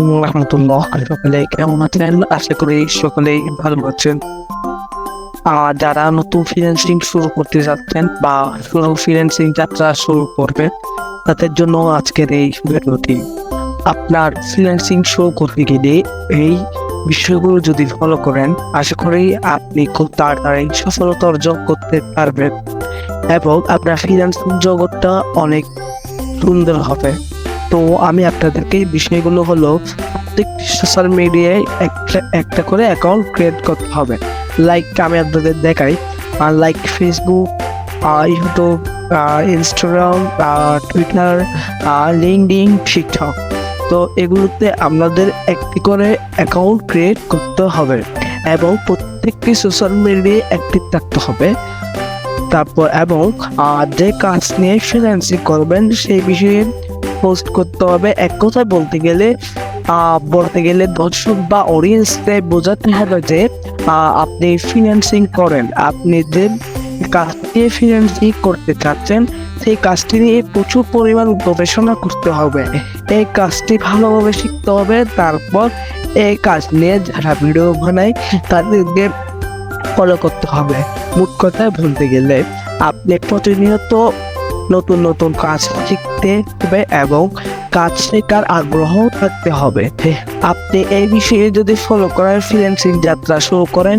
রহমতুল্লাহ। সকলে কেমন আছেন? আশা করি সকলেই ভালো আছেন। যারা নতুন ফ্রিল্যান্সিং শুরু করতে যাচ্ছেন বা ফ্রিল্যান্সিং যাত্রা শুরু করবেন, তাদের জন্য আজকের এই ভিডিওটি। আপনার ফ্রিল্যান্সিং শুরু করতে গেলে এই বিষয়গুলো যদি ফলো করেন, আশা করি আপনি খুব তাড়াতাড়ি সফলতা অর্জন করতে পারবেন এবং আপনার ফ্রিল্যান্সিং জগৎটা অনেক সুন্দর হবে। তো আমি আপনাদেরকে এই বিষয়গুলো হলো, প্রত্যেকটি সোশ্যাল মিডিয়ায় একটা করে অ্যাকাউন্ট ক্রিয়েট করতে হবে। লাইক আমি আপনাদের দেখাই, like Facebook, YouTube, Instagram, Twitter, LinkedIn, TikTok. তো এগুলোতে আপনাদের একটি করে অ্যাকাউন্ট ক্রিয়েট করতে হবে এবং প্রত্যেকটি সোশ্যাল মিডিয়ায় অ্যাক্টিভ থাকতে হবে। তারপর এবং যে কাজ নিয়ে ফ্রিল্যান্সিং করবেন সেই বিষয়ে পোস্ট করতে হবে। এক কথায় বলতে গেলে দর্শক বা অডিয়েন্সকে বোঝাতে হবে যে আপনি ফ্রিল্যান্সিং করেন, আপনি যে কাজটি ফ্রিল্যান্সিং করতে চাচ্ছেন সেই কাজটি নিয়ে প্রচুর পরিমাণ গবেষণা করতে হবে, এই কাজটি ভালোভাবে শিখতে হবে। তারপর এই কাজ নিয়ে যারা ভিডিও বানায় তাদেরকে ফলো করতে হবে। মোট কথায় বলতে গেলে আপনি প্রতিনিয়ত নতুন নতুন কাজ শিখতে হবে এবং কাজ শেখার আগ্রহ থাকতে হবে। আপনি এই বিষয়ে যদি ফলো করেন, ফ্রিল্যান্সিং যাত্রা শুরু করেন,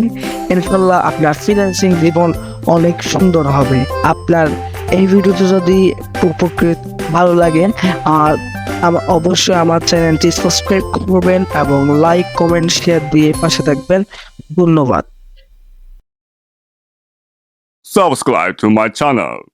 ইনশাল্লাহ আপনার ফ্রিল্যান্সিং জীবন অনেক সুন্দর হবে। আপনার এই ভিডিওতে যদি উপকৃত ভালো লাগে, আর অবশ্যই আমার চ্যানেলটি সাবস্ক্রাইব করবেন এবং লাইক, কমেন্ট, শেয়ার দিয়ে পাশে থাকবেন। ধন্যবাদ। Subscribe to my channel.